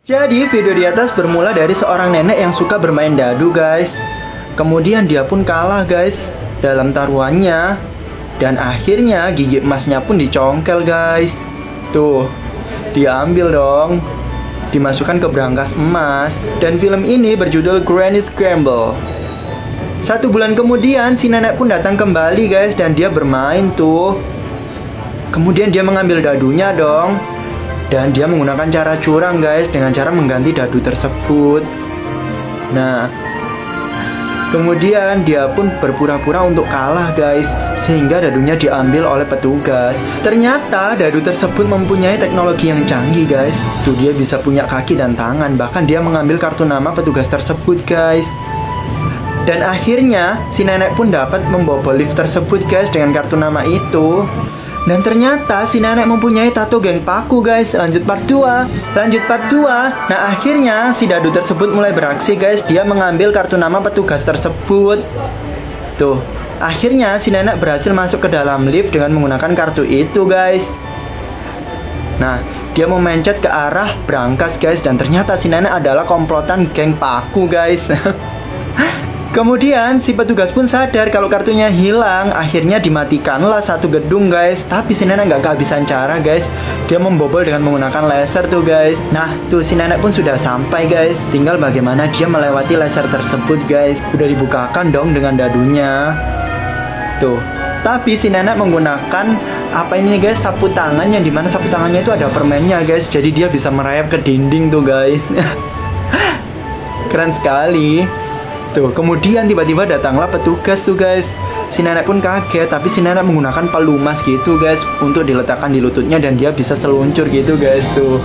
Jadi video di atas bermula dari seorang nenek yang suka bermain dadu guys. Kemudian dia pun kalah guys dalam taruhannya. Dan akhirnya gigi emasnya pun dicongkel guys. Tuh, diambil dong, dimasukkan ke brankas emas. Dan film ini berjudul Granny Scramble. 1 bulan kemudian si nenek pun datang kembali guys. Dan dia bermain tuh. Kemudian dia mengambil dadunya dong. Dan dia menggunakan cara curang guys, dengan cara mengganti dadu tersebut. Nah, kemudian dia pun berpura-pura untuk kalah guys, sehingga dadunya diambil oleh petugas. Ternyata dadu tersebut mempunyai teknologi yang canggih guys. Tuh, dia bisa punya kaki dan tangan. Bahkan dia mengambil kartu nama petugas tersebut guys. Dan akhirnya si nenek pun dapat membobol lift tersebut guys dengan kartu nama itu. Dan ternyata si nenek mempunyai tato geng paku guys. Lanjut part 2. Nah akhirnya si dadu tersebut mulai beraksi guys. Dia mengambil kartu nama petugas tersebut. Tuh, akhirnya si nenek berhasil masuk ke dalam lift dengan menggunakan kartu itu guys. Nah, dia memencet ke arah brankas guys. Dan ternyata si nenek adalah komplotan geng paku guys. Kemudian si petugas pun sadar kalau kartunya hilang. Akhirnya dimatikanlah satu gedung guys. Tapi si nenek nggak kehabisan cara guys. Dia membobol dengan menggunakan laser tuh guys. Nah tuh, si nenek pun sudah sampai guys. Tinggal bagaimana dia melewati laser tersebut guys. Udah dibukakan dong dengan dadunya. Tuh, tapi si nenek menggunakan apa ini guys, sapu tangan. Yang dimana sapu tangannya itu ada permennya guys. Jadi dia bisa merayap ke dinding tuh guys. Keren sekali. Tuh, kemudian tiba-tiba datanglah petugas tuh guys. Si nenek pun kaget, tapi si nenek menggunakan pelumas gitu guys untuk diletakkan di lututnya dan dia bisa seluncur gitu guys tuh.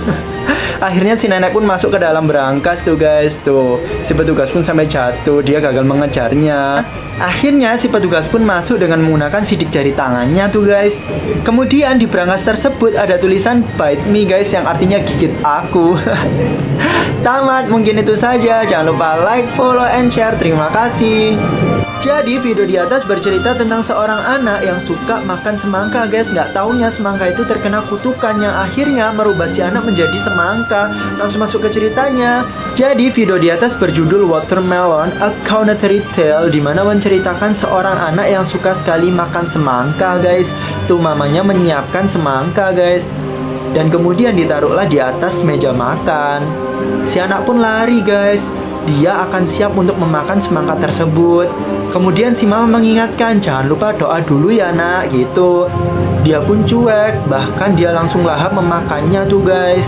Akhirnya si nenek pun masuk ke dalam brankas tuh guys. Tuh, si petugas pun sampai jatuh, dia gagal mengejarnya. Akhirnya si petugas pun masuk dengan menggunakan sidik jari tangannya tuh guys. Kemudian di brankas tersebut ada tulisan bite me guys, yang artinya gigit aku. Tamat, mungkin itu saja. Jangan lupa like, follow, and share. Terima kasih. Jadi video di atas bercerita tentang seorang anak yang suka makan semangka guys. Nggak taunya semangka itu terkena kutukan yang akhirnya merubah si anak menjadi semangka. Langsung masuk ke ceritanya. Jadi video di atas berjudul Watermelon A Cautionary Tale, dimana menceritakan seorang anak yang suka sekali makan semangka guys. Tuh, mamanya menyiapkan semangka guys. Dan kemudian ditaruhlah di atas meja makan. Si anak pun lari guys. Dia akan siap untuk memakan semangka tersebut. Kemudian si mama mengingatkan, jangan lupa doa dulu ya nak, gitu. Dia pun cuek, bahkan dia langsung lahap memakannya tuh guys.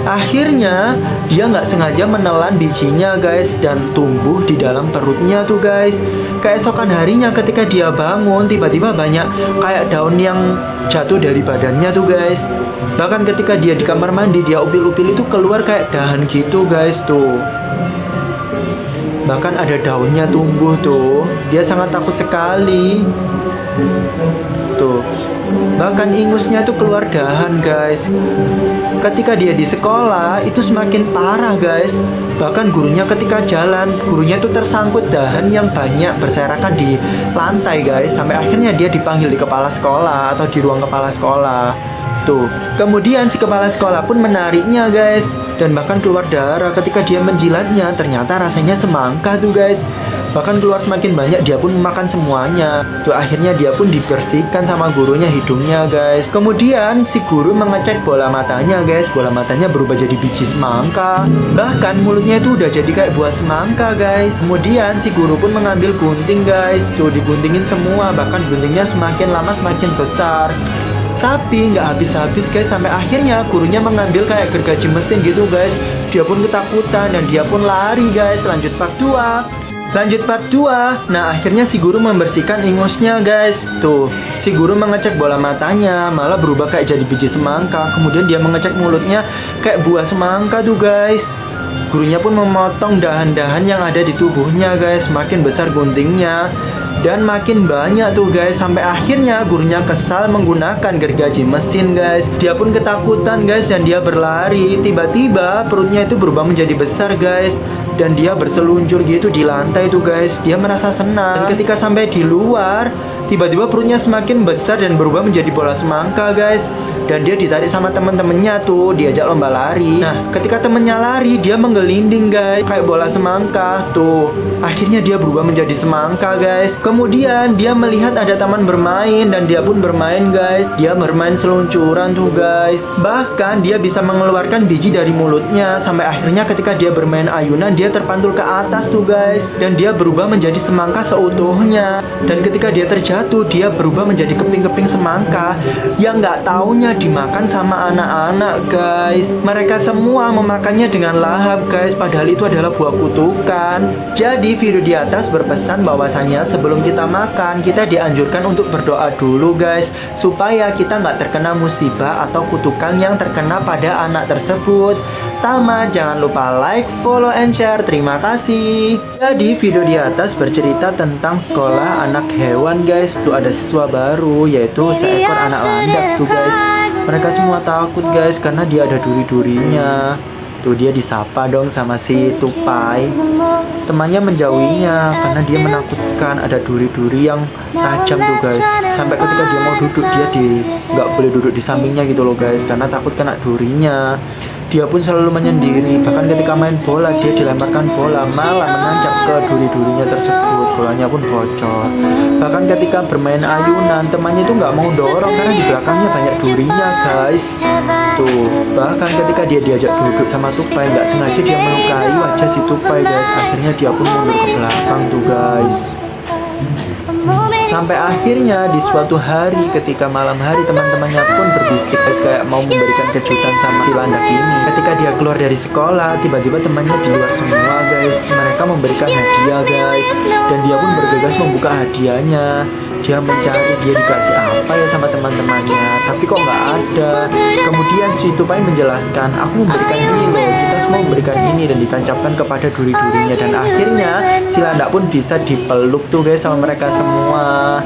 Akhirnya dia nggak sengaja menelan bijinya guys, dan tumbuh di dalam perutnya tuh guys. Keesokan harinya ketika dia bangun, tiba-tiba banyak kayak daun yang jatuh dari badannya tuh guys. Bahkan ketika dia di kamar mandi, dia upil-upil itu keluar kayak dahan gitu guys tuh. Bahkan ada daunnya tumbuh tuh. Dia sangat takut sekali. Tuh, bahkan ingusnya tuh keluar dahan guys. Ketika dia di sekolah itu semakin parah guys. Bahkan gurunya ketika jalan, gurunya tuh tersangkut dahan yang banyak berserakan di lantai guys. Sampai akhirnya dia dipanggil di kepala sekolah atau di ruang kepala sekolah. Tuh, kemudian si kepala sekolah pun menariknya guys. Dan bahkan keluar darah ketika dia menjilatnya. Ternyata rasanya semangka tuh guys. Bahkan keluar semakin banyak, dia pun memakan semuanya. Tuh, akhirnya dia pun dibersihkan sama gurunya hidungnya guys. Kemudian si guru mengecek bola matanya guys. Bola matanya berubah jadi biji semangka. Bahkan mulutnya itu udah jadi kayak buah semangka guys. Kemudian si guru pun mengambil gunting guys. Tuh, diguntingin semua. Bahkan guntingnya semakin lama semakin besar. Tapi nggak habis-habis guys, sampai akhirnya gurunya mengambil kayak gergaji mesin gitu guys. Dia pun ketakutan dan dia pun lari guys. Lanjut part 2. Nah akhirnya si guru membersihkan ingusnya guys. Tuh, si guru mengecek bola matanya, malah berubah kayak jadi biji semangka. Kemudian dia mengecek mulutnya kayak buah semangka tuh guys. Gurunya pun memotong dahan-dahan yang ada di tubuhnya guys. Makin besar guntingnya dan makin banyak tuh guys. Sampai akhirnya gurunya kesal menggunakan gergaji mesin guys. Dia pun ketakutan guys dan dia berlari. Tiba-tiba perutnya itu berubah menjadi besar guys. Dan dia berseluncur gitu di lantai tuh guys. Dia merasa senang. Dan ketika sampai di luar, tiba-tiba perutnya semakin besar dan berubah menjadi bola semangka guys. dan dia ditarik sama temen-temennya tuh, diajak lomba lari. Nah, ketika temennya lari, dia menggelinding guys, kayak bola semangka tuh. Akhirnya dia berubah menjadi semangka guys. Kemudian dia melihat ada taman bermain dan dia pun bermain guys. Dia bermain seluncuran tuh guys. Bahkan dia bisa mengeluarkan biji dari mulutnya. Sampai akhirnya ketika dia bermain ayunan, dia terpantul ke atas tuh guys. Dan dia berubah menjadi semangka seutuhnya. Dan ketika dia terjatuh, dia berubah menjadi keping-keping semangka yang nggak taunya dimakan sama anak-anak guys. Mereka semua memakannya dengan lahap guys, padahal itu adalah buah kutukan. Jadi video di atas berpesan bahwasannya sebelum kita makan, kita dianjurkan untuk berdoa dulu guys, supaya kita nggak terkena musibah atau kutukan yang terkena pada anak tersebut. Tamat, jangan lupa like, follow, and share. Terima kasih. Jadi video di atas bercerita tentang sekolah anak hewan guys. Tuh ada siswa baru, yaitu seekor anak landak tuh guys. Mereka semua takut guys karena dia ada duri-durinya. Tuh dia disapa dong sama si tupai. Temannya menjauhinya karena dia menakutkan, ada duri-duri yang tajam tuh guys. Sampai ketika dia mau duduk, dia nggak boleh duduk di sampingnya gitu loh guys, karena takut kena durinya. Dia pun selalu menyendiri. Bahkan ketika main bola, dia dilemparkan bola malah menancap ke duri-durinya tersebut. Bolanya pun bocor. Bahkan ketika bermain ayunan, temannya itu nggak mau dorong karena di belakangnya banyak durinya guys. Tuh, bahkan ketika dia diajak duduk sama tupai, nggak sengaja dia melukai wajah si tupai guys. Akhirnya dia pun mundur ke belakang tuh guys. Sampai akhirnya di suatu hari, ketika malam hari, teman-temannya pun berbisik guys, kayak mau memberikan kejutan sama si landak ini. Ketika dia keluar dari sekolah, tiba-tiba temannya di luar semua guys. Mereka memberikan hadiah guys, dan dia pun bergegas membuka hadiahnya. Dia mencari dia dikasih apa ya sama teman-temannya, tapi kok nggak ada. Kemudian si tupai menjelaskan, aku memberikan ini loh, kita semua memberikan ini, dan ditancapkan kepada duri-durinya. Dan akhirnya si landak pun bisa dipeluk tuh guys sama mereka semua.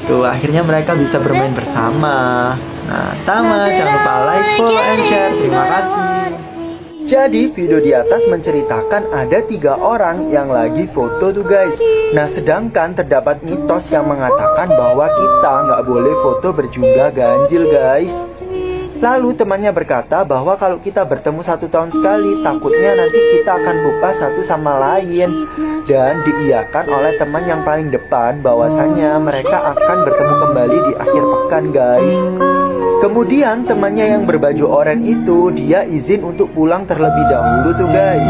Tuh akhirnya mereka bisa bermain bersama. Nah, tamat, jangan lupa like, follow, and share. Terima kasih. Jadi video di atas menceritakan ada 3 orang yang lagi foto tuh guys. Nah, sedangkan terdapat mitos yang mengatakan bahwa kita nggak boleh foto berjumlah ganjil guys. Lalu temannya berkata bahwa kalau kita bertemu 1 tahun sekali, takutnya nanti kita akan lupa satu sama lain. Dan diiyakan oleh teman yang paling depan bahwasannya mereka akan bertemu kembali di akhir pekan guys. Kemudian temannya yang berbaju oranye itu, dia izin untuk pulang terlebih dahulu tuh guys.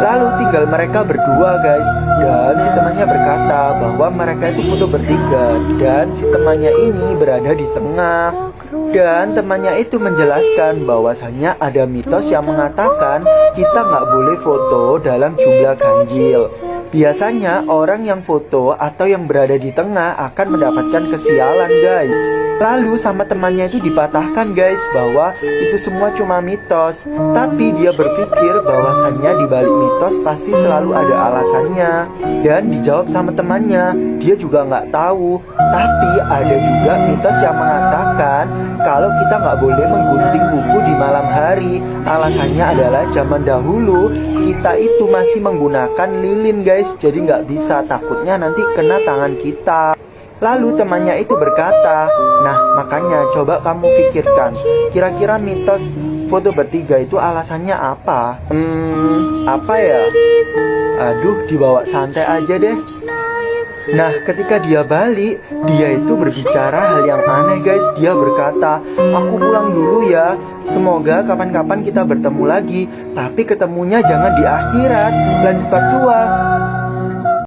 Lalu tinggal mereka berdua guys. Dan si temannya berkata bahwa mereka itu foto bertiga, dan si temannya ini berada di tengah. Dan temannya itu menjelaskan bahwasannya ada mitos yang mengatakan kita nggak boleh foto dalam jumlah ganjil. Biasanya orang yang foto atau yang berada di tengah akan mendapatkan kesialan guys. Lalu sama temannya itu dipatahkan guys bahwa itu semua cuma mitos. Tapi dia berpikir bahwasannya di balik mitos pasti selalu ada alasannya. Dan dijawab sama temannya, dia juga nggak tahu. Tapi ada juga mitos yang mengatakan kalau kita nggak boleh menggunting kuku di malam hari. Alasannya adalah zaman dahulu kita itu masih menggunakan lilin guys, jadi nggak bisa, takutnya nanti kena tangan kita. Lalu temannya itu berkata, nah makanya coba kamu pikirkan, kira-kira mitos foto bertiga itu alasannya apa? Apa ya? Aduh, dibawa santai aja deh. Nah, ketika dia balik, dia itu berbicara hal yang aneh guys. Dia berkata, aku pulang dulu ya, semoga kapan-kapan kita bertemu lagi, tapi ketemunya jangan di akhirat. Lanjut part 2.